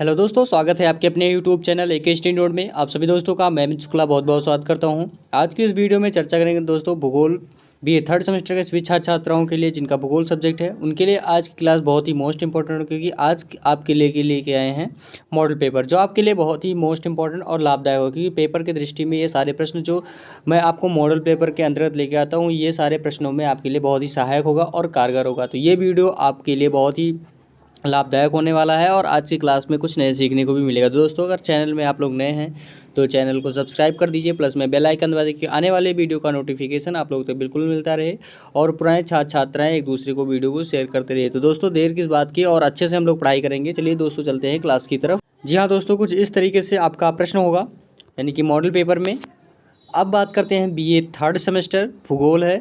Hello दोस्तों, स्वागत है आपके अपने यूट्यूब चैनल एके नोट में। आप सभी दोस्तों का मैं मित शुक्ला बहुत बहुत स्वागत करता हूं। आज की इस वीडियो में चर्चा करेंगे दोस्तों भूगोल बीए थर्ड सेमेस्टर के सभी छात्र छात्राओं के लिए जिनका भूगोल सब्जेक्ट है, उनके लिए आज की क्लास बहुत ही मोस्ट इंपॉर्टेंट है, क्योंकि आज आपके लेके आए हैं मॉडल पेपर, जो आपके लिए बहुत ही मोस्ट इंपॉर्टेंट और लाभदायक हो, क्योंकि पेपर की दृष्टि में ये सारे प्रश्न जो मैं आपको मॉडल पेपर के अंतर्गत लेके आता हूँ, ये सारे प्रश्नों में आपके लिए बहुत ही सहायक होगा और कारगर होगा। तो ये वीडियो आपके लिए बहुत ही लाभदायक होने वाला है और आज की क्लास में कुछ नए सीखने को भी मिलेगा। तो दोस्तों, अगर चैनल में आप लोग नए हैं तो चैनल को सब्सक्राइब कर दीजिए, प्लस में बेल आइकन दबा दीजिए, आने वाले वीडियो का नोटिफिकेशन आप लोगों तक बिल्कुल मिलता रहे और पुराने छात्र छात्राएं एक दूसरे को वीडियो को शेयर करते रहे। तो दोस्तों, देर किस बात की, और अच्छे से हम लोग पढ़ाई करेंगे। चलिए दोस्तों, चलते हैं क्लास की तरफ। जी हाँ दोस्तों, कुछ इस तरीके से आपका प्रश्न होगा, यानी कि मॉडल पेपर में। अब बात करते हैं बीए थर्ड सेमेस्टर भूगोल है।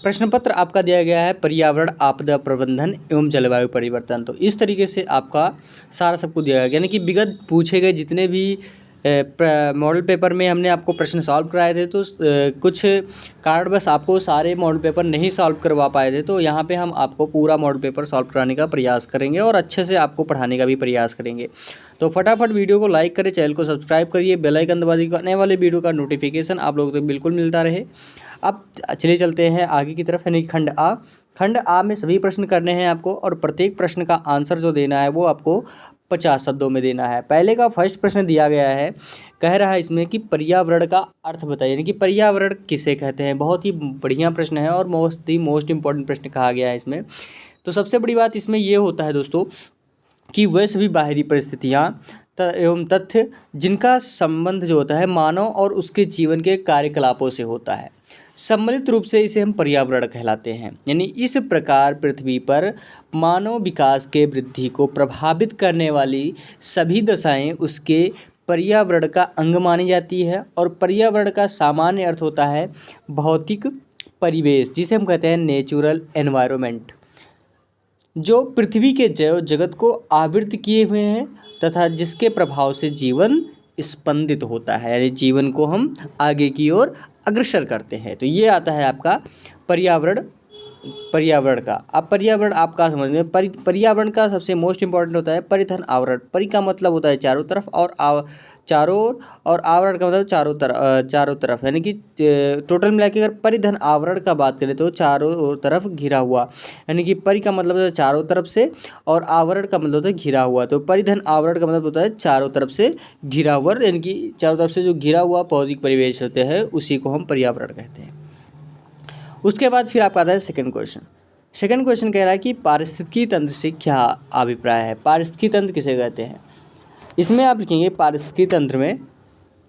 प्रश्न पत्र आपका दिया गया है पर्यावरण, आपदा प्रबंधन एवं जलवायु परिवर्तन। तो इस तरीके से आपका सारा सबको दिया गया, यानी कि विगत पूछे गए जितने भी मॉडल पेपर में हमने आपको प्रश्न सॉल्व कराए थे, तो कुछ कारणवश आपको सारे मॉडल पेपर नहीं सॉल्व करवा पाए थे। तो यहाँ पे हम आपको पूरा मॉडल पेपर सॉल्व कराने का प्रयास करेंगे और अच्छे से आपको पढ़ाने का भी प्रयास करेंगे। तो फटाफट वीडियो को लाइक करें, चैनल को सब्सक्राइब करिए, बेल आइकन दबा दीजिए, आने वाले वीडियो का नोटिफिकेशन आप लोगों तक बिल्कुल मिलता रहे। अब चलिए चलते हैं आगे की तरफ, यानी खंड आ। खंड आ में सभी प्रश्न करने हैं आपको, और प्रत्येक प्रश्न का आंसर जो देना है वो आपको 50 शब्दों में देना है। पहले का फर्स्ट प्रश्न दिया गया है, कह रहा है इसमें कि पर्यावरण का अर्थ बताइए, यानी कि पर्यावरण किसे कहते हैं। बहुत ही बढ़िया प्रश्न है और मोस्ट इंपॉर्टेंट प्रश्न कहा गया है इसमें। तो सबसे बड़ी बात इसमें ये होता है दोस्तों कि वह सभी बाहरी परिस्थितियाँ एवं तथ्य जिनका संबंध जो होता है मानव और उसके जीवन के कार्यकलापों से होता है, सम्मिलित रूप से इसे हम पर्यावरण कहलाते हैं। यानी इस प्रकार पृथ्वी पर मानव विकास के वृद्धि को प्रभावित करने वाली सभी दशाएं उसके पर्यावरण का अंग मानी जाती है। और पर्यावरण का सामान्य अर्थ होता है भौतिक परिवेश, जिसे हम कहते हैं नेचुरल एनवायरनमेंट, जो पृथ्वी के जैव जगत को आवृत किए हुए हैं तथा जिसके प्रभाव से जीवन स्पंदित होता है, यानी जीवन को हम आगे की ओर अग्रसर करते हैं। तो ये आता है आपका पर्यावरण का। अब पर्यावरण आपका समझ में, पर्यावरण का सबसे मोस्ट इंपॉर्टेंट होता है परिधन आवरण। परि का मतलब होता है चारों तरफ, और चारों ओर, और आवरण का मतलब चारों तरफ, यानी कि टोटल मिला के अगर परिधन आवरण का बात करें तो चारों तरफ घिरा हुआ, यानी कि परि का मतलब होता है चारों तरफ से, और आवरण का मतलब होता है घिरा हुआ। तो परिधन आवरण का मतलब होता है चारों तरफ से घिरा हुआ, यानी कि चारों तरफ से जो घिरा हुआ भौतिक परिवेश होते हैं उसी को हम पर्यावरण कहते हैं। उसके बाद फिर आपका आता है सेकंड क्वेश्चन। सेकंड क्वेश्चन कह रहा है कि पारिस्थितिकी तंत्र से क्या अभिप्राय है। पारिस्थितिकी तंत्र किसे कहते हैं। इसमें आप लिखेंगे पारिस्थितिकी तंत्र में,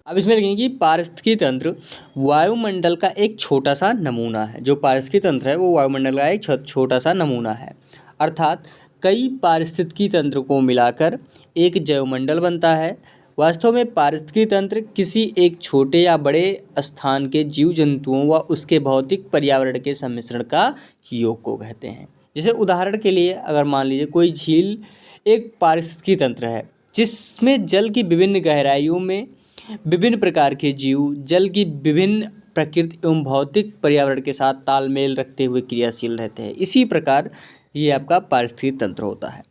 अब इसमें लिखेंगे कि पारिस्थितिकी तंत्र वायुमंडल का एक छोटा सा नमूना है। जो पारिस्थितिकी तंत्र है वो वायुमंडल का एक छोटा सा नमूना है, अर्थात कई पारिस्थितिकी तंत्र को मिलाकर एक जैवमंडल बनता है। वास्तव में पारिस्थितिकी तंत्र किसी एक छोटे या बड़े स्थान के जीव जंतुओं व उसके भौतिक पर्यावरण के सम्मिश्रण का योग को कहते हैं। जैसे उदाहरण के लिए अगर मान लीजिए कोई झील एक पारिस्थितिकी तंत्र है, जिसमें जल की विभिन्न गहराइयों में विभिन्न प्रकार के जीव जल की विभिन्न प्रकृति एवं भौतिक पर्यावरण के साथ तालमेल रखते हुए क्रियाशील रहते हैं। इसी प्रकार ये आपका पारिस्थितिकी तंत्र होता है।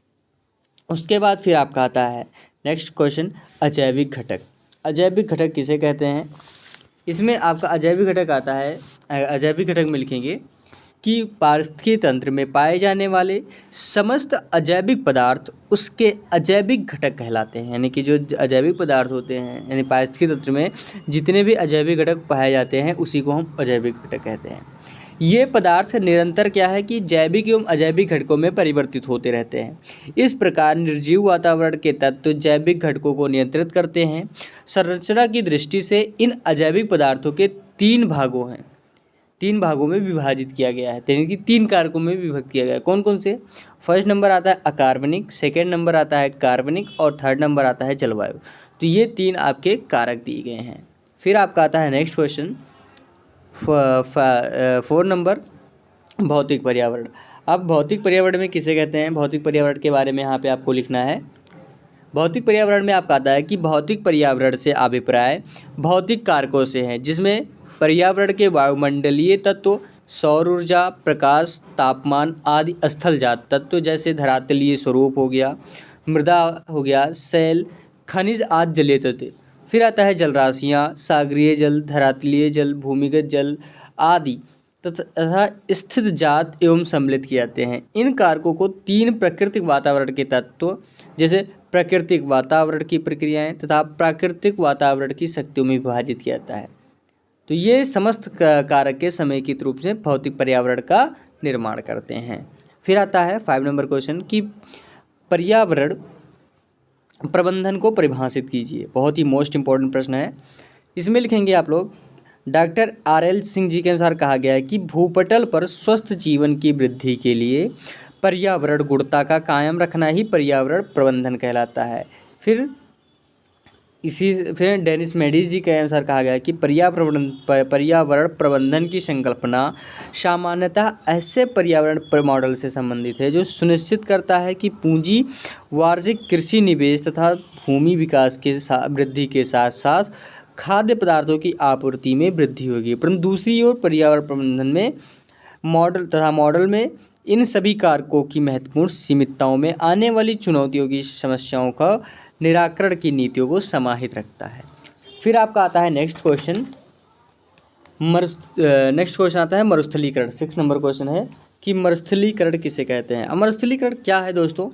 उसके बाद फिर आपका आता है नेक्स्ट क्वेश्चन, अजैविक घटक। अजैविक घटक किसे कहते हैं। इसमें आपका अजैविक घटक आता है, अजैविक घटक में लिखेंगे कि पारिस्थितिकी तंत्र में पाए जाने वाले समस्त अजैविक पदार्थ उसके अजैविक घटक कहलाते हैं। यानी कि जो अजैविक पदार्थ होते हैं, यानी पारिस्थितिकी तंत्र में जितने भी अजैविक घटक पाए जाते हैं उसी को हम अजैविक घटक कहते हैं। ये पदार्थ निरंतर क्या है कि जैविक एवं अजैविक घटकों में परिवर्तित होते रहते हैं। इस प्रकार निर्जीव वातावरण के तत्व जैविक घटकों को नियंत्रित करते हैं। संरचना की दृष्टि से इन अजैविक पदार्थों के तीन भागों में विभाजित किया गया है, यानी कि तीन कारकों में विभक्त किया गया है। कौन कौन से। फर्स्ट नंबर आता है अकार्बनिक, सेकेंड नंबर आता है कार्बनिक, और थर्ड नंबर आता है जलवायु। तो ये तीन आपके कारक दिए गए हैं। फिर आपका आता है नेक्स्ट क्वेश्चन 4 नंबर, भौतिक पर्यावरण। अब भौतिक पर्यावरण में किसे कहते हैं, भौतिक पर्यावरण के बारे में यहाँ पे आपको लिखना है। भौतिक पर्यावरण में आपका आता है कि भौतिक पर्यावरण से अभिप्राय भौतिक कारकों से है, जिसमें पर्यावरण के वायुमंडलीय तत्व, सौर ऊर्जा, प्रकाश, तापमान आदि स्थलजात तत्व जैसे धरातलीय स्वरूप हो गया, मृदा हो गया, सेल, खनिज आदि जलीय तत्व। फिर आता है जलराशियाँ, सागरीय जल, धरातलीय जल, भूमिगत जल आदि तथा स्थित जात एवं सम्मिलित किए जाते हैं। इन कारकों को 3 प्राकृतिक वातावरण के तत्व जैसे प्राकृतिक वातावरण की प्रक्रियाएं तथा प्राकृतिक वातावरण की शक्तियों में विभाजित किया जाता है। तो ये समस्त कारक के समेकित रूप से भौतिक पर्यावरण का निर्माण करते हैं। फिर आता है 5 नंबर क्वेश्चन कि पर्यावरण प्रबंधन को परिभाषित कीजिए। बहुत ही मोस्ट इंपॉर्टेंट प्रश्न है। इसमें लिखेंगे आप लोग, डॉक्टर RL सिंह जी के अनुसार कहा गया है कि भूपटल पर स्वस्थ जीवन की वृद्धि के लिए पर्यावरण गुणता का कायम रखना ही पर्यावरण प्रबंधन कहलाता है। फिर डेनिस मेडिस जी के अनुसार कहा गया है कि पर्यावरण प्रबंधन की संकल्पना सामान्यतः ऐसे पर्यावरण मॉडल से संबंधित है जो सुनिश्चित करता है कि पूंजी वार्षिक कृषि निवेश तथा भूमि विकास के वृद्धि के साथ साथ खाद्य पदार्थों की आपूर्ति में वृद्धि होगी। परंतु दूसरी ओर पर्यावरण प्रबंधन में मॉडल में इन सभी कारकों की महत्वपूर्ण सीमितताओं में आने वाली चुनौतियों की समस्याओं का निराकरण की नीतियों को समाहित रखता है। फिर आपका आता है नेक्स्ट क्वेश्चन आता है मरुस्थलीकरण। 6 नंबर क्वेश्चन है कि मरुस्थलीकरण किसे कहते हैं। मरुस्थलीकरण क्या है दोस्तों?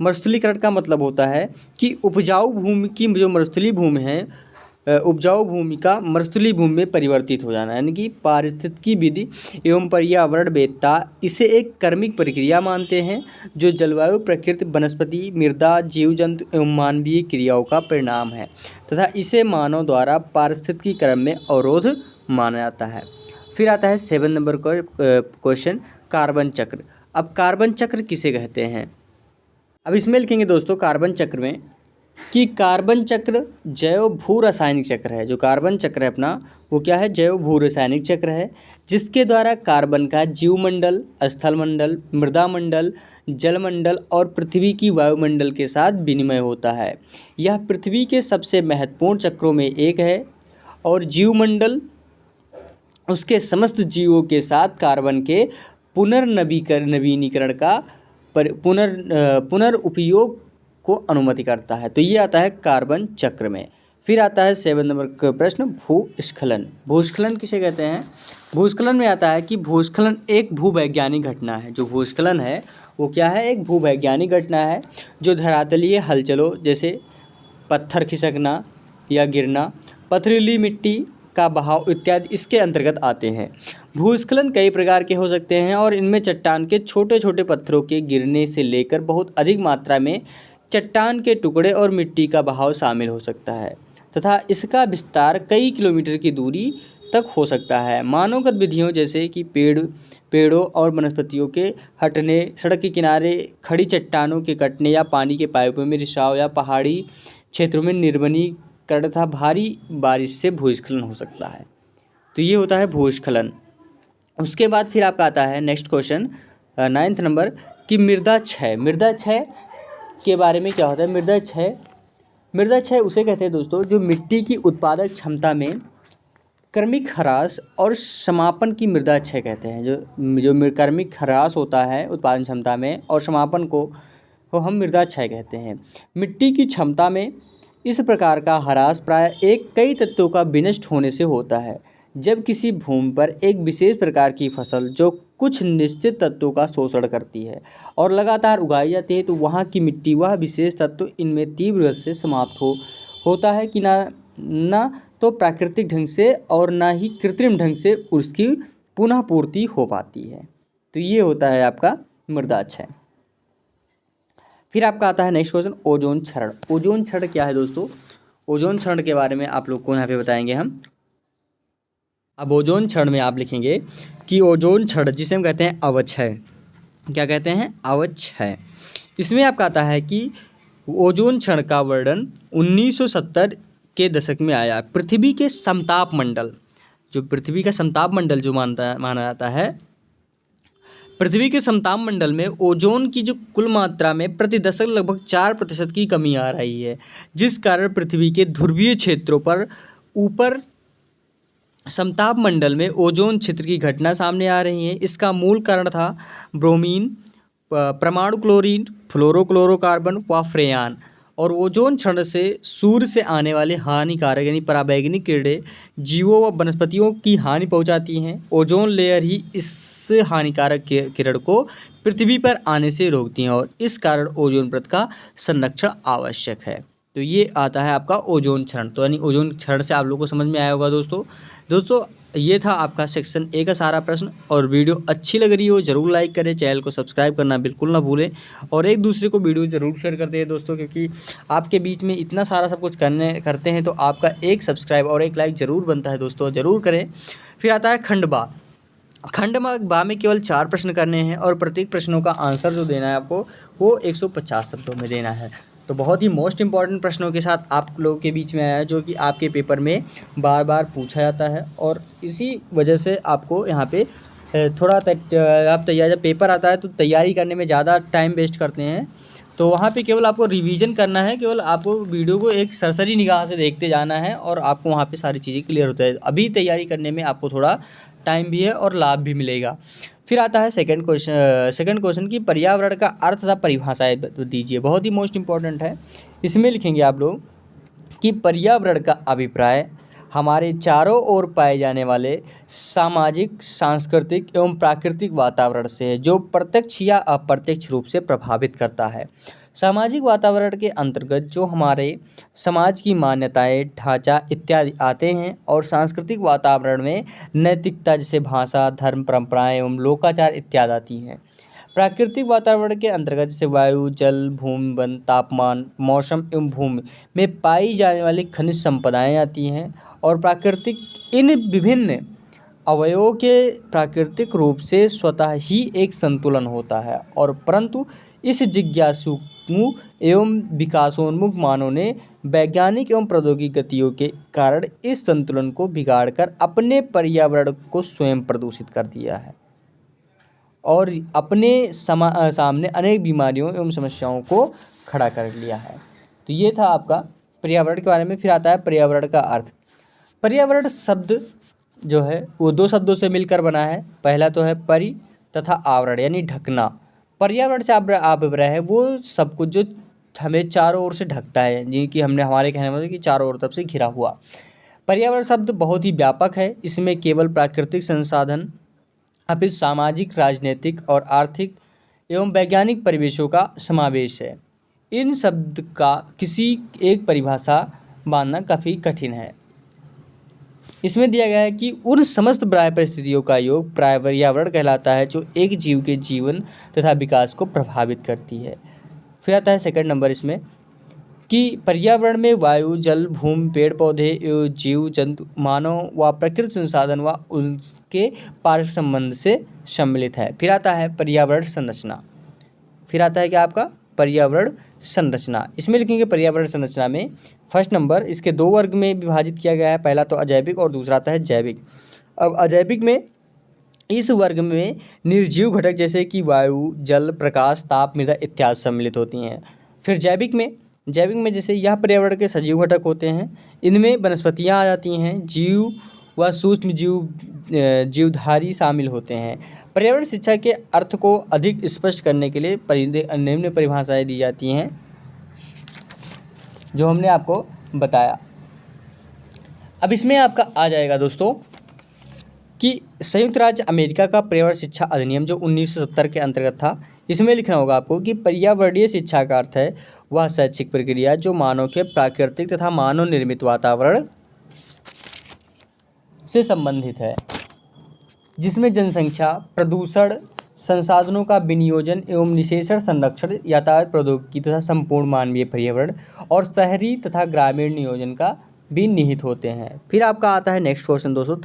मरुस्थलीकरण का मतलब होता है कि उपजाऊ भूमि की जो मरुस्थलीय भूमि है, उपजाऊ भूमि का मरुस्थलीय भूमि में परिवर्तित हो जाना, यानी कि पारिस्थितिकी विधि एवं पर्यावरणवेत्ता इसे एक कर्मिक प्रक्रिया मानते हैं जो जलवायु, प्रकृति, वनस्पति, मृदा, जीव जंतु एवं मानवीय क्रियाओं का परिणाम है तथा इसे मानव द्वारा पारिस्थितिकी क्रम में अवरोध माना जाता है। फिर आता है 7 नंबर क्वेश्चन, कार्बन चक्र। अब कार्बन चक्र किसे कहते हैं? अब इसमें लिखेंगे दोस्तों कार्बन चक्र में कि कार्बन चक्र जैव भू रासायनिक चक्र है। जो कार्बन चक्र है अपना वो क्या है? जैव भू रासायनिक चक्र है, जिसके द्वारा कार्बन का जीवमंडल, स्थलमंडल, मृदामंडल, जलमंडल और पृथ्वी की वायुमंडल के साथ विनिमय होता है। यह पृथ्वी के सबसे महत्वपूर्ण चक्रों में एक है और जीवमंडल उसके समस्त जीवों के साथ कार्बन के पुनर्नवीनीकरण का पुनर्उपयोग को अनुमति करता है। तो ये आता है कार्बन चक्र में। फिर आता है 7 नंबर का प्रश्न, भूस्खलन। भूस्खलन किसे कहते हैं? भूस्खलन में आता है कि भूस्खलन एक भूवैज्ञानिक घटना है। जो भूस्खलन है वो क्या है? एक भूवैज्ञानिक घटना है जो धरातलीय हलचलों जैसे पत्थर खिसकना या गिरना, पथरीली मिट्टी का बहाव इत्यादि इसके अंतर्गत आते हैं। भूस्खलन कई प्रकार के हो सकते हैं और इनमें चट्टान के छोटे छोटे पत्थरों के गिरने से लेकर बहुत अधिक मात्रा में चट्टान के टुकड़े और मिट्टी का बहाव शामिल हो सकता है तथा इसका विस्तार कई किलोमीटर की दूरी तक हो सकता है। मानवगत विधियों जैसे कि पेड़ों और वनस्पतियों के हटने, सड़क के किनारे खड़ी चट्टानों के कटने या पानी के पाइपों में रिसाव या पहाड़ी क्षेत्रों में निर्वनीकरण तथा भारी बारिश से भूस्खलन हो सकता है। तो ये होता है भूस्खलन। उसके बाद फिर आपका आता है नेक्स्ट क्वेश्चन 9th नंबर कि मृदा क्षय। मृदा क्षय के बारे में क्या होता है? मृदा क्षय उसे कहते हैं दोस्तों जो मिट्टी की उत्पादक क्षमता में क्रमिक ह्रास और समापन की मृदा क्षय कहते हैं। जो क्रमिक ह्रास होता है उत्पादन क्षमता में और समापन को हम मृदा क्षय कहते हैं। मिट्टी की क्षमता में इस प्रकार का ह्रास प्राय कई तत्वों का विनष्ट होने से होता है। जब किसी भूमि पर एक विशेष प्रकार की फसल जो कुछ निश्चित तत्वों का शोषण करती है और लगातार उगाई जाती है तो वहाँ की मिट्टी वह विशेष तत्व इनमें तीव्र गति से समाप्त होता है कि ना तो प्राकृतिक ढंग से और ना ही कृत्रिम ढंग से उसकी पुनः पूर्ति हो पाती है। तो ये होता है आपका मृदा क्षय। फिर आपका आता है नेक्स्ट क्वेश्चन, ओजोन क्षरण। ओजोन क्षरण क्या है दोस्तों? ओजोन क्षरण के बारे में आप लोग को यहाँ पे बताएंगे हम। अब ओजोन क्षरण में आप लिखेंगे कि ओजोन क्षरण जिसे हम कहते हैं अवक्षय। क्या कहते हैं? अवक्षय। इसमें आपका आता है कि ओजोन क्षरण का वर्णन 1970 के दशक में आया। पृथ्वी के समताप मंडल, जो पृथ्वी का समताप मंडल जो माना जाता है, पृथ्वी के समताप मंडल में ओजोन की जो कुल मात्रा में प्रति दशक लगभग 4% की कमी आ रही है, जिस कारण पृथ्वी के ध्रुवीय क्षेत्रों पर ऊपर समताप मंडल में ओजोन क्षेत्र की घटना सामने आ रही है। इसका मूल कारण था ब्रोमीन परमाणु क्लोरीन, फ्लोरोक्लोरोकार्बन व फ्रेयान। और ओजोन क्षरण से सूर्य से आने वाले हानिकारक यानी पराबैंगनी किरणें जीवों व वनस्पतियों की हानि पहुंचाती हैं। ओजोन लेयर ही इस हानिकारक किरण को पृथ्वी पर आने से रोकती हैं और इस कारण ओजोन परत का संरक्षण आवश्यक है। तो ये आता है आपका ओजोन क्षरण। तो यानी ओजोन क्षरण से आप लोगों को समझ में आया होगा दोस्तों ये था आपका सेक्शन ए का सारा प्रश्न। और वीडियो अच्छी लग रही हो जरूर लाइक करें, चैनल को सब्सक्राइब करना बिल्कुल ना भूलें और एक दूसरे को वीडियो ज़रूर शेयर करते हैं दोस्तों, क्योंकि आपके बीच में इतना सारा सब कुछ करते हैं तो आपका एक सब्सक्राइब और एक लाइक ज़रूर बनता है दोस्तों, ज़रूर करें। फिर आता है खंड बा। खंड बा में केवल 4 प्रश्न करने हैं और प्रत्येक प्रश्नों का आंसर जो देना है आपको वो 150 शब्दों में देना है। तो बहुत ही मोस्ट इंपॉर्टेंट प्रश्नों के साथ आप लोगों के बीच में आया है, जो कि आपके पेपर में बार बार पूछा जाता है और इसी वजह से आपको यहाँ पे थोड़ा आप तैयार जब पेपर आता है तो तैयारी करने में ज़्यादा टाइम वेस्ट करते हैं। तो वहाँ पे केवल आपको रिवीजन करना है, केवल आपको वीडियो को एक सरसरी निगाह से देखते जाना है और आपको वहाँ पे सारी चीज़ें क्लियर होता है। अभी तैयारी करने में आपको थोड़ा टाइम भी है और लाभ भी मिलेगा। फिर आता है सेकंड क्वेश्चन की पर्यावरण का अर्थ तथा परिभाषाएं दीजिए। बहुत ही मोस्ट इंपॉर्टेंट है। इसमें लिखेंगे आप लोग कि पर्यावरण का अभिप्राय हमारे चारों ओर पाए जाने वाले सामाजिक, सांस्कृतिक एवं प्राकृतिक वातावरण से है, जो प्रत्यक्ष या अप्रत्यक्ष रूप से प्रभावित करता है। सामाजिक वातावरण के अंतर्गत जो हमारे समाज की मान्यताएं, ढांचा इत्यादि आते हैं और सांस्कृतिक वातावरण में नैतिकता जैसे भाषा, धर्म, परंपराएं एवं लोकाचार इत्यादि आती हैं। प्राकृतिक वातावरण के अंतर्गत जैसे वायु, जल, भूमि, वन, तापमान, मौसम एवं भूमि में पाई जाने वाली खनिज संपदाएं आती हैं। और प्राकृतिक इन विभिन्न अवयवों के प्राकृतिक रूप से स्वतः ही एक संतुलन होता है और परंतु इस जिज्ञासु एवं विकासोन्मुख मानव ने वैज्ञानिक एवं प्रौद्योगिक गतियों के कारण इस संतुलन को बिगाड़कर अपने पर्यावरण को स्वयं प्रदूषित कर दिया है और अपने सामने अनेक बीमारियों एवं समस्याओं को खड़ा कर लिया है। तो ये था आपका पर्यावरण के बारे में। फिर आता है पर्यावरण का अर्थ। पर्यावरण शब्द जो है वो 2 शब्दों से मिलकर बना है। पहला तो है परि तथा आवरण यानी ढकना। पर्यावरण से अभिप्राय है वो सब कुछ जो हमें चारों ओर से ढकता है, जी कि हमने हमारे कहने में कि चारों ओर तरफ से घिरा हुआ। पर्यावरण शब्द बहुत ही व्यापक है। इसमें केवल प्राकृतिक संसाधन अपितु सामाजिक, राजनीतिक और आर्थिक एवं वैज्ञानिक परिवेशों का समावेश है। इन शब्द का किसी एक परिभाषा बांधना काफ़ी कठिन है। इसमें दिया गया है कि उन समस्त बाह्य परिस्थितियों का योग पर्यावरण कहलाता है जो एक जीव के जीवन तथा विकास को प्रभावित करती है। फिर आता है सेकंड नंबर इसमें कि पर्यावरण में वायु, जल, भूमि, पेड़ पौधे एवं जीव जंतु, मानव व प्रकृति संसाधन व उनके पारस्परिक संबंध से सम्मिलित है। फिर आता है पर्यावरण संरचना। फिर आता है क्या आपका पर्यावरण संरचना। इसमें लिखेंगे पर्यावरण संरचना में फर्स्ट नंबर इसके 2 वर्ग में विभाजित किया गया है। पहला तो अजैविक और दूसरा आता है जैविक। अब अजैविक में इस वर्ग में निर्जीव घटक जैसे कि वायु, जल, प्रकाश, ताप, मृदा इत्यादि सम्मिलित होती हैं। फिर जैविक में जैसे यह पर्यावरण के सजीव घटक होते हैं। इनमें वनस्पतियाँ आ जाती हैं, जीव व सूक्ष्म जीवधारी शामिल होते हैं। पर्यावरण शिक्षा के अर्थ को अधिक स्पष्ट करने के लिए निम्न परिभाषाएं दी जाती हैं जो हमने आपको बताया। अब इसमें आपका आ जाएगा दोस्तों कि संयुक्त राज्य अमेरिका का पर्यावरण शिक्षा अधिनियम जो 1970 के अंतर्गत था। इसमें लिखना होगा आपको कि पर्यावरणीय शिक्षा का अर्थ है वह शैक्षिक प्रक्रिया जो मानव के प्राकृतिक तथा मानव निर्मित वातावरण से संबंधित है, जिसमें जनसंख्या, प्रदूषण, संसाधनों का विनियोजन एवं निशेषण, संरक्षण, यातायात प्रौद्योगिकी तथा संपूर्ण मानवीय पर्यावरण और शहरी तथा ग्रामीण नियोजन का भी निहित होते हैं। फिर आपका आता है नेक्स्ट क्वेश्चन दोस्तों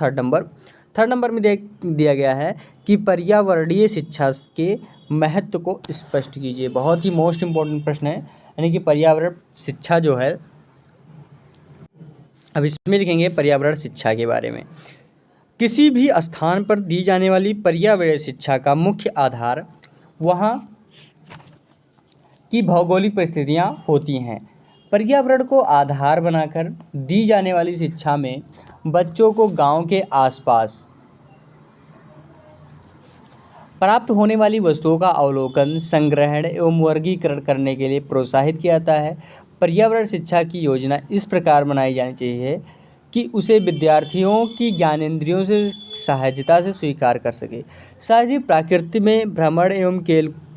थर्ड नंबर में दिया गया है कि पर्यावरणीय शिक्षा के महत्व को स्पष्ट कीजिए। बहुत ही मोस्ट इम्पोर्टेंट प्रश्न है, यानी कि पर्यावरण शिक्षा जो है। अब इसमें लिखेंगे पर्यावरण शिक्षा के बारे में। किसी भी स्थान पर दी जाने वाली पर्यावरण शिक्षा का मुख्य आधार वहाँ की भौगोलिक परिस्थितियाँ होती हैं। पर्यावरण को आधार बनाकर दी जाने वाली शिक्षा में बच्चों को गांव के आसपास प्राप्त होने वाली वस्तुओं का अवलोकन, संग्रहण एवं वर्गीकरण करने के लिए प्रोत्साहित किया जाता है। पर्यावरण शिक्षा की योजना इस प्रकार बनाई जानी चाहिए कि उसे विद्यार्थियों की ज्ञानेंद्रियों से सहजता से स्वीकार कर सके। साथ ही प्रकृति में भ्रमण एवं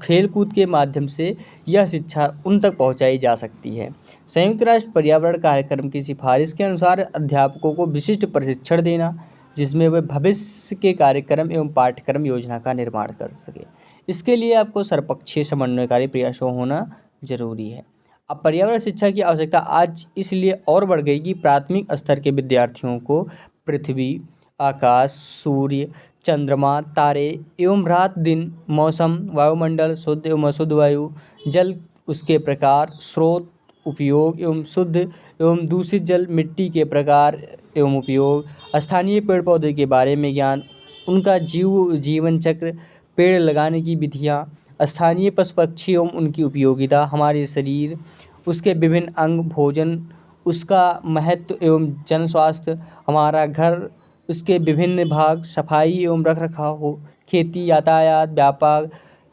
खेल कूद के माध्यम से यह शिक्षा उन तक पहुंचाई जा सकती है। संयुक्त राष्ट्र पर्यावरण कार्यक्रम की सिफारिश के अनुसार अध्यापकों को विशिष्ट प्रशिक्षण देना, जिसमें वे भविष्य के कार्यक्रम एवं पाठ्यक्रम योजना का निर्माण कर सके। इसके लिए आपको सर्वपक्षीय समन्वयकारी प्रयासों होना जरूरी है। अब पर्यावरण शिक्षा की आवश्यकता आज इसलिए और बढ़ गई कि प्राथमिक स्तर के विद्यार्थियों को पृथ्वी, आकाश, सूर्य, चंद्रमा, तारे एवं रात दिन, मौसम, वायुमंडल, शुद्ध एवं अशुद्ध वायु, जल, उसके प्रकार, स्रोत, उपयोग एवं शुद्ध एवं दूषित जल, मिट्टी के प्रकार एवं उपयोग, स्थानीय पेड़ पौधे के बारे में ज्ञान, उनका जीवन चक्र, पेड़ लगाने की विधियाँ, स्थानीय पशु पक्षी एवं उनकी उपयोगिता, हमारे शरीर, उसके विभिन्न अंग, भोजन, उसका महत्व एवं जन स्वास्थ्य, हमारा घर, उसके विभिन्न भाग, सफाई एवं रखरखाव हो, खेती, यातायात, व्यापार,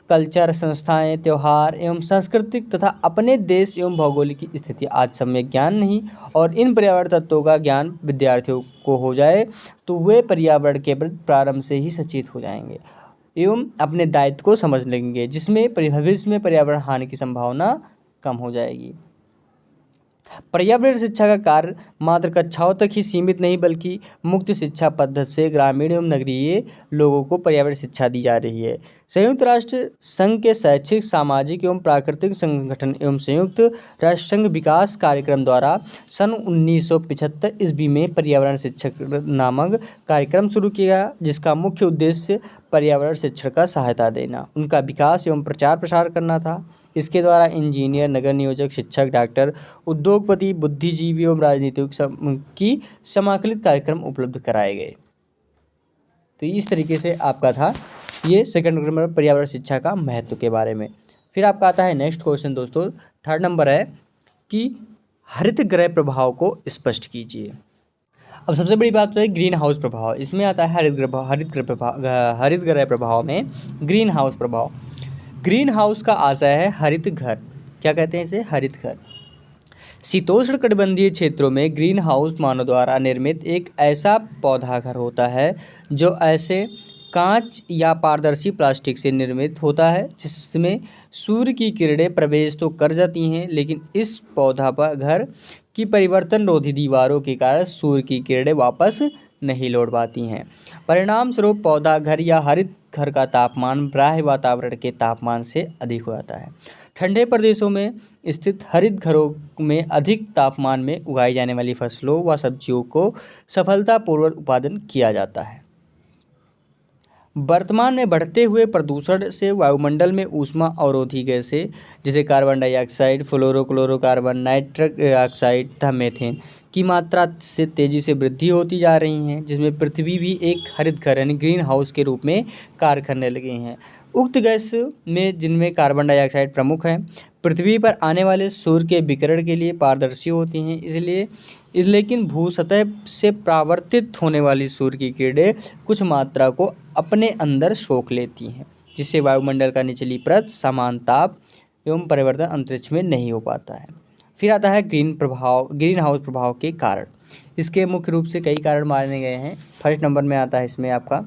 कल्चर, संस्थाएं, त्यौहार एवं सांस्कृतिक तथा अपने देश एवं भौगोलिक की स्थिति आज सम्यक ज्ञान नहीं और इन पर्यावरण तत्वों का ज्ञान विद्यार्थियों को हो जाए तो वे पर्यावरण के प्रति प्रारंभ से ही सचेत हो जाएंगे एवं अपने दायित्व को समझ लेंगे, जिसमें भविष्य में पर्यावरण हानि की संभावना कम हो जाएगी। पर्यावरण शिक्षा का कार्य मात्र कक्षाओं तक ही सीमित नहीं बल्कि मुक्त शिक्षा पद्धति से ग्रामीण एवं नगरीय लोगों को पर्यावरण शिक्षा दी जा रही है। संयुक्त राष्ट्र संघ के शैक्षिक, सामाजिक एवं प्राकृतिक संगठन एवं संयुक्त राष्ट्र संघ विकास कार्यक्रम द्वारा सन 1975 ईस्वी में पर्यावरण शिक्षक नामक कार्यक्रम शुरू किया, जिसका मुख्य उद्देश्य पर्यावरण शिक्षण का सहायता देना, उनका विकास एवं प्रचार प्रसार करना था। इसके द्वारा इंजीनियर, नगर नियोजक, शिक्षक, डॉक्टर, उद्योगपति, बुद्धिजीवी एवं राजनीतिक की समाकलित कार्यक्रम उपलब्ध कराए गए। तो इस तरीके से आपका था ये सेकंड नंबर पर्यावरण शिक्षा का महत्व के बारे में। फिर आपका आता है नेक्स्ट क्वेश्चन दोस्तों, थर्ड नंबर है कि हरित गृह प्रभाव को स्पष्ट कीजिए। अब सबसे बड़ी बात तो है ग्रीन हाउस प्रभाव। इसमें आता है हरित गृह प्रभाव में ग्रीन हाउस प्रभाव। ग्रीन हाउस का आशय है हरित घर। क्या कहते हैं इसे? हरित घर। शीतोष्ण कटिबंधीय क्षेत्रों में ग्रीन हाउस मानव द्वारा निर्मित एक ऐसा पौधा घर होता है जो ऐसे कांच या पारदर्शी प्लास्टिक से निर्मित होता है जिसमें सूर्य की किरणें प्रवेश तो कर जाती हैं, लेकिन इस पौधा पर घर की परिवर्तन रोधी दीवारों के कारण सूर्य की किरणें वापस नहीं लौट पाती हैं। परिणाम स्वरूप पौधा घर या हरित घर का तापमान बाह्य वातावरण के तापमान से अधिक हो जाता है। ठंडे प्रदेशों में स्थित हरित घरों में अधिक तापमान में उगाई जाने वाली फसलों व सब्जियों को सफलतापूर्वक उत्पादन किया जाता है। वर्तमान में बढ़ते हुए प्रदूषण से वायुमंडल में ऊष्मा अवरोधी गैसें जैसे कार्बन डाइऑक्साइड, फ्लोरोक्लोरोकार्बन, नाइट्रस ऑक्साइड तथा मीथेन की मात्रा से तेज़ी से वृद्धि होती जा रही हैं, जिसमें पृथ्वी भी एक हरित घर यानी ग्रीन हाउस के रूप में कार्य करने लगे हैं। उक्त गैस में जिनमें कार्बन डाइऑक्साइड प्रमुख है, पृथ्वी पर आने वाले सूर्य के विकिरण के लिए पारदर्शी होती हैं, लेकिन भूसतह से परावर्तित होने वाली सूर्य की किरणें कुछ मात्रा को अपने अंदर सोख लेती हैं, जिससे वायुमंडल का निचली परत समान ताप एवं परिवर्तन अंतरिक्ष में नहीं हो पाता है। फिर आता है ग्रीन हाउस प्रभाव के कारण। इसके मुख्य रूप से कई कारण माने गए हैं। फर्स्ट नंबर में आता है इसमें आपका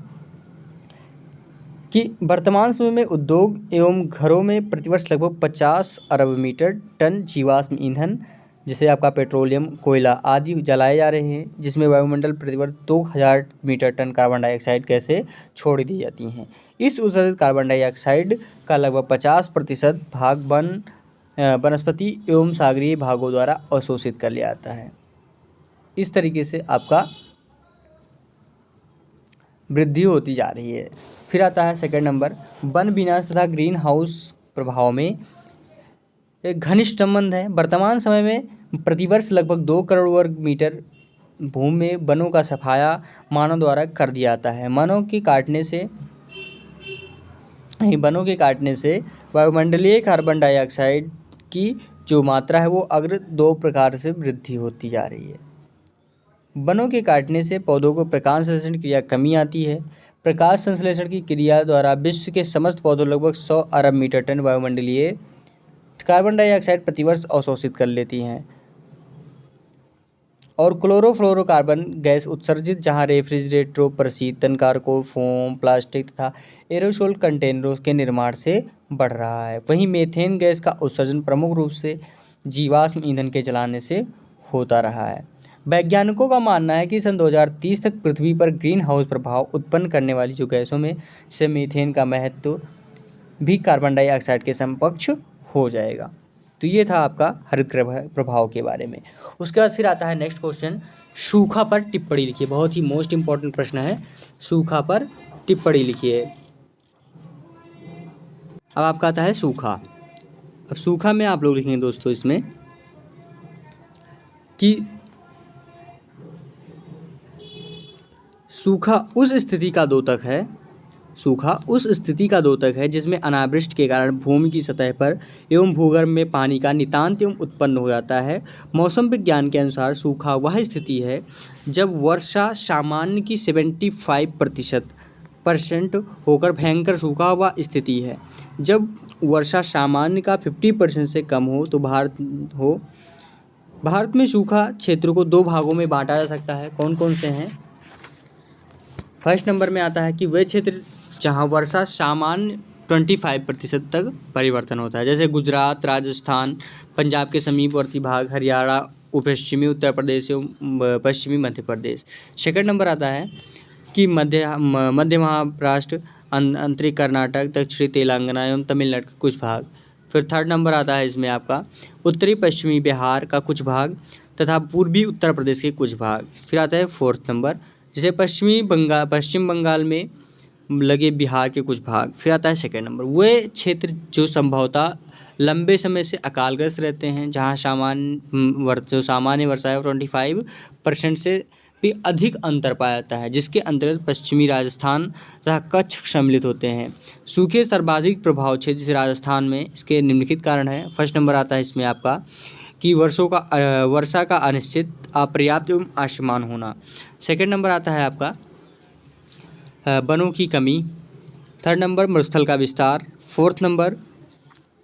कि वर्तमान समय में उद्योग एवं घरों में प्रतिवर्ष लगभग 50 अरब मीटर टन जीवाश्म ईंधन जैसे आपका पेट्रोलियम, कोयला आदि जलाए जा रहे हैं, जिसमें वायुमंडल प्रतिवर्ष 2000 मीटर टन कार्बन डाइऑक्साइड गैसें छोड़ दी जाती हैं। इस उत्सर्जित कार्बन डाइऑक्साइड का लगभग 50% भाग वनस्पति एवं सागरीय भागों द्वारा अवशोषित कर लिया जाता है। इस तरीके से आपका वृद्धि होती जा रही है। फिर आता है सेकंड नंबर, वन विनाश तथा ग्रीन हाउस प्रभाव में एक घनिष्ठ संबंध है। वर्तमान समय में प्रतिवर्ष लगभग 2 करोड़ वर्ग मीटर भूमि में वनों का सफाया मानव द्वारा कर दिया जाता है। वनों के काटने से वायुमंडलीय कार्बन डाइऑक्साइड की जो मात्रा है वो अग्र 2 प्रकार से वृद्धि होती जा रही है। वनों के काटने से पौधों को प्रकाश संश्लेषण क्रिया कमी आती है। प्रकाश संश्लेषण की क्रिया द्वारा विश्व के समस्त पौधों लगभग 100 अरब मीटर टन वायुमंडलीय कार्बन डाइऑक्साइड प्रतिवर्ष अवशोषित कर लेती हैं। और क्लोरोफ्लोरोकार्बन गैस उत्सर्जित जहां रेफ्रिजरेटरों, प्रशीतन कारकों, फोम, प्लास्टिक तथा एरोसोल कंटेनरों के निर्माण से बढ़ रहा है। वहीं मीथेन गैस का उत्सर्जन प्रमुख रूप से जीवाश्म ईंधन के जलाने से होता रहा है। वैज्ञानिकों का मानना है कि सन 2030 तक पृथ्वी पर ग्रीन हाउस प्रभाव उत्पन्न करने वाली जो गैसों में से मीथेन का महत्व भी कार्बन डाइऑक्साइड के समकक्ष हो जाएगा। तो ये था आपका हरित प्रभाव के बारे में। उसके बाद फिर आता है नेक्स्ट क्वेश्चन, सूखा पर टिप्पणी लिखिए। बहुत ही मोस्ट इंपॉर्टेंट प्रश्न है, सूखा पर टिप्पणी लिखिए। अब आपका आता है सूखा। अब सूखा में आप लोग लिखेंगे दोस्तों इसमें कि सूखा उस स्थिति का द्योतक है, सूखा उस स्थिति का द्योतक है जिसमें अनावृष्टि के कारण भूमि की सतह पर एवं भूगर्भ में पानी का नितांत एवं उत्पन्न हो जाता है। मौसम विज्ञान के अनुसार सूखा वह स्थिति है जब वर्षा सामान्य की 75% होकर भयंकर सूखा हुआ स्थिति है। जब वर्षा सामान्य का 50% से कम हो तो भारत में सूखा क्षेत्रों को 2 भागों में बांटा जा सकता है। कौन कौन से हैं? फर्स्ट नंबर में आता है कि वे क्षेत्र जहां वर्षा सामान्य 25% तक परिवर्तन होता है, जैसे गुजरात, राजस्थान, पंजाब के समीपवर्ती भाग, हरियाणा, पश्चिमी उत्तर प्रदेश एवं पश्चिमी मध्य प्रदेश। सेकंड नंबर आता है कि मध्य महाराष्ट्र, आंतरिक कर्नाटक, दक्षिणी तेलंगाना एवं तमिलनाडु के कुछ भाग। फिर थर्ड नंबर आता है इसमें आपका उत्तरी पश्चिमी बिहार का कुछ भाग तथा पूर्वी उत्तर प्रदेश के कुछ भाग। फिर आता है फोर्थ नंबर, जैसे पश्चिम बंगाल में लगे बिहार के कुछ भाग। फिर आता है सेकंड नंबर, वे क्षेत्र जो संभवतः लंबे समय से अकालग्रस्त रहते हैं, जहां सामान्य वर्षा है 25% से भी अधिक अंतर पाया जाता है, जिसके अंतर्गत पश्चिमी राजस्थान तथा कच्छ सम्मिलित होते हैं। सूखे सर्वाधिक प्रभाव क्षेत्र जैसे राजस्थान में इसके निम्नलिखित कारण हैं। फर्स्ट नंबर आता है इसमें आपका कि वर्षा का अनिश्चित, अपर्याप्त एवं असमान होना। सेकंड नंबर आता है आपका वनों की कमी। थर्ड नंबर मरुस्थल का विस्तार। फोर्थ नंबर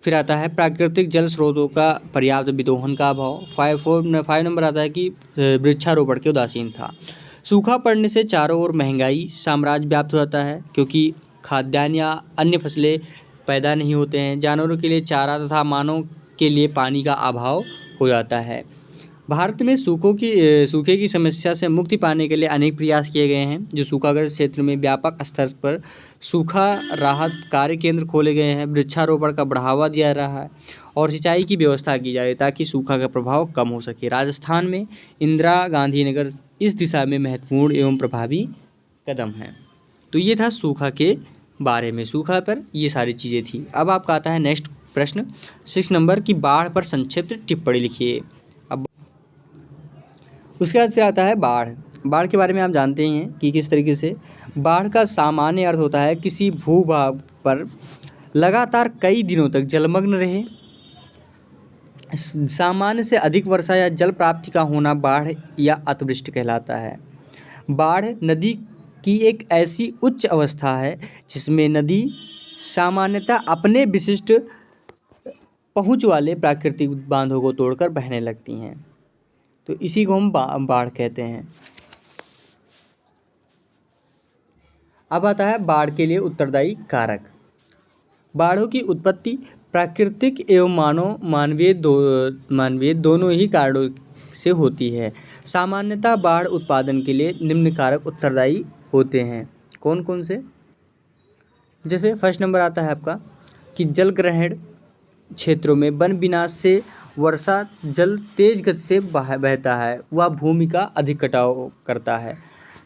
फिर आता है प्राकृतिक जल स्रोतों का पर्याप्त विदोहन का अभाव। फाइव नंबर आता है कि वृक्षारोपण की उदासीनता। सूखा पड़ने से चारों ओर महंगाई साम्राज्य व्याप्त हो जाता है, क्योंकि खाद्यान्न या अन्य फसलें पैदा नहीं होते हैं। जानवरों के लिए चारा तथा मानव के लिए पानी का अभाव हो जाता है। भारत में सूखे की समस्या से मुक्ति पाने के लिए अनेक प्रयास किए गए हैं। जो सूखाग्रस्त क्षेत्र में व्यापक स्तर पर सूखा राहत कार्य केंद्र खोले गए हैं, वृक्षारोपण का बढ़ावा दिया रहा है और सिंचाई की व्यवस्था की जा रही है ताकि सूखा का प्रभाव कम हो सके। राजस्थान में इंदिरा गांधी नगर इस दिशा में महत्वपूर्ण एवं प्रभावी कदम है। तो ये था सूखा के बारे में, सूखा पर ये सारी चीज़ें थी। अब आपका आता है नेक्स्ट प्रश्न 6 नंबर की बाढ़ पर संक्षिप्त टिप्पणी लिखिए। अब उसके बाद फिर आता है बाढ़ के बारे में आप जानते ही हैं कि किस तरीके से बाढ़ का सामान्य अर्थ होता है किसी भूभाग पर लगातार कई दिनों तक जलमग्न रहे, सामान्य से अधिक वर्षा या जल प्राप्ति का होना बाढ़ या अतिवृष्टि कहलाता है। बाढ़ नदी की एक ऐसी उच्च अवस्था है जिसमें नदी सामान्यतः अपने विशिष्ट पहुँच वाले प्राकृतिक बांधों को तोड़कर बहने लगती हैं। तो इसी को हम बाढ़ कहते हैं। अब आता है बाढ़ के लिए उत्तरदायी कारक। बाढ़ों की उत्पत्ति प्राकृतिक एवं मानवीय दोनों ही कारणों से होती है। सामान्यतः बाढ़ उत्पादन के लिए निम्न कारक उत्तरदायी होते हैं। कौन कौन से? जैसे फर्स्ट नंबर आता है आपका कि जल ग्रहण क्षेत्रों में वन विनाश से वर्षा जल तेज गति से बहता है, वह भूमि का अधिक कटाव करता है।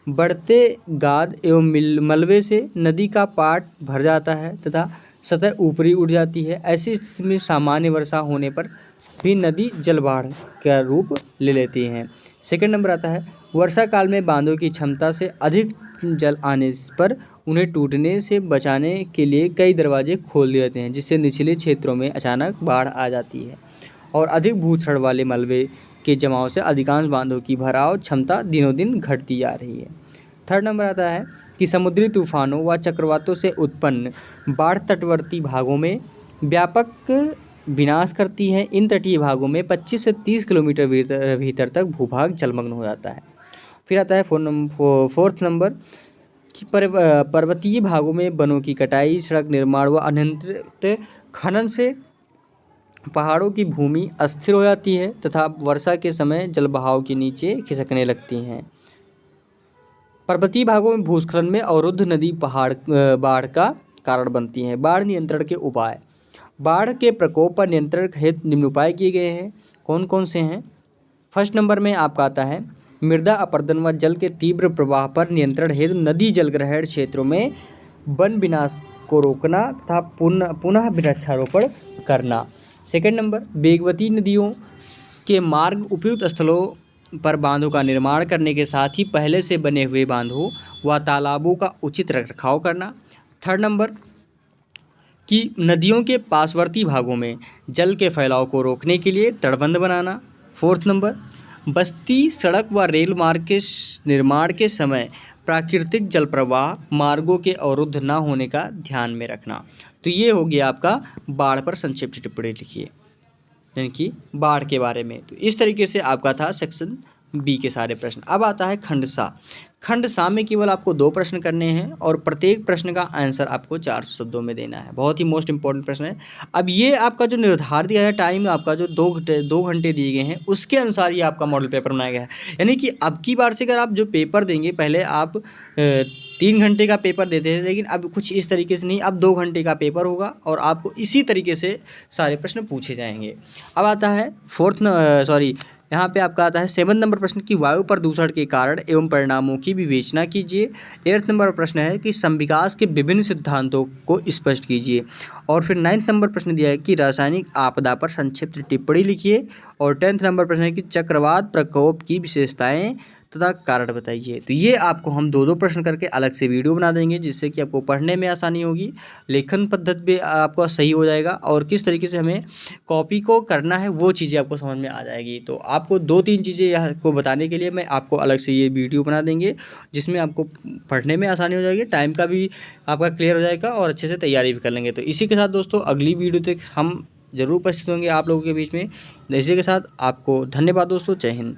बढ़ते गाद एवं मलबे से नदी का पाट भर जाता है तथा सतह ऊपरी उठ जाती है। ऐसी स्थिति में सामान्य वर्षा होने पर भी नदी जलबाढ़ का रूप ले लेती हैं। सेकंड नंबर आता है वर्षा काल में बांधों की क्षमता से अधिक जल आने पर उन्हें टूटने से बचाने के लिए कई दरवाजे खोल दिए जाते हैं, जिससे निचले क्षेत्रों में अचानक बाढ़ आ जाती है और अधिक भूक्षण वाले मलबे के जमाव से अधिकांश बांधों की भराव क्षमता दिनों दिन घटती जा रही है। थर्ड नंबर आता है कि समुद्री तूफानों व चक्रवातों से उत्पन्न बाढ़ तटवर्ती भागों में व्यापक विनाश करती है। इन तटीय भागों में 25 से 30 किलोमीटर भीतर तक भूभाग जलमग्न हो जाता है। फिर आता है फोर्थ नंबर कि पर्वतीय भागों में वनों की कटाई, सड़क निर्माण व अनियंत्रित खनन से पहाड़ों की भूमि अस्थिर हो जाती है तथा वर्षा के समय जलबहाव के नीचे खिसकने लगती हैं। पर्वतीय भागों में भूस्खलन में अवरुद्ध नदी बाढ़ का कारण बनती हैं। बाढ़ नियंत्रण के उपाय। बाढ़ के प्रकोप पर नियंत्रण हेतु निम्न उपाय किए गए हैं। कौन कौन से हैं? फर्स्ट नंबर में आपका आता है मृदा अपरदन व जल के तीव्र प्रवाह पर नियंत्रण हेतु नदी जलग्रहण क्षेत्रों में वन विनाश को रोकना तथा पुनः वृक्षारोपण करना। सेकंड नंबर वेगवती नदियों के मार्ग उपयुक्त स्थलों पर बांधों का निर्माण करने के साथ ही पहले से बने हुए बांधों व तालाबों का उचित रखरखाव करना। थर्ड नंबर कि नदियों के पार्श्ववर्ती भागों में जल के फैलाव को रोकने के लिए तटबंध बनाना। फोर्थ नंबर बस्ती, सड़क व रेल मार्ग के निर्माण के समय प्राकृतिक जल प्रवाह मार्गों के अवरुद्ध न होने का ध्यान में रखना। तो ये हो गया आपका बाढ़ पर संक्षिप्त टिप्पणी लिखिए, यानी कि बाढ़ के बारे में। तो इस तरीके से आपका था सेक्शन बी के सारे प्रश्न। अब आता है खंड सा। खंड सा में केवल आपको 2 प्रश्न करने हैं और प्रत्येक प्रश्न का आंसर आपको 4 शब्दों में देना है। बहुत ही मोस्ट इंपॉर्टेंट प्रश्न है। अब ये आपका जो निर्धारित दिया है टाइम, आपका जो 2 घंटे दिए गए हैं, उसके अनुसार ये आपका मॉडल पेपर बनाया गया है। यानी कि अब की बार से अगर आप जो पेपर देंगे, पहले आप 3 घंटे का पेपर देते थे, लेकिन अब कुछ इस तरीके से नहीं, अब 2 घंटे का पेपर होगा और आपको इसी तरीके से सारे प्रश्न पूछे जाएंगे। अब आता है यहाँ पे आपका आता है 7 नंबर प्रश्न की वायु प्रदूषण के कारण एवं परिणामों की विवेचना कीजिए। 8 नंबर प्रश्न है कि संविकास के विभिन्न सिद्धांतों को स्पष्ट कीजिए। और फिर 9th नंबर प्रश्न दिया है कि रासायनिक आपदा पर संक्षिप्त टिप्पणी लिखिए। और 10th नंबर प्रश्न है कि चक्रवात प्रकोप की विशेषताएं तथा कारण बताइए। तो ये आपको हम 2-2 प्रश्न करके अलग से वीडियो बना देंगे, जिससे कि आपको पढ़ने में आसानी होगी, लेखन पद्धति भी आपका सही हो जाएगा और किस तरीके से हमें कॉपी को करना है वो चीज़ें आपको समझ में आ जाएगी। तो आपको 2-3 चीज़ें यहाँ को बताने के लिए मैं आपको अलग से ये वीडियो बना देंगे, जिसमें आपको पढ़ने में आसानी हो जाएगी, टाइम का भी आपका क्लियर हो जाएगा और अच्छे से तैयारी भी कर लेंगे। तो इसी के साथ दोस्तों अगली वीडियो तक हम ज़रूर उपस्थित होंगे आप लोगों के बीच में। इसी के साथ आपको धन्यवाद दोस्तों। जय हिंद।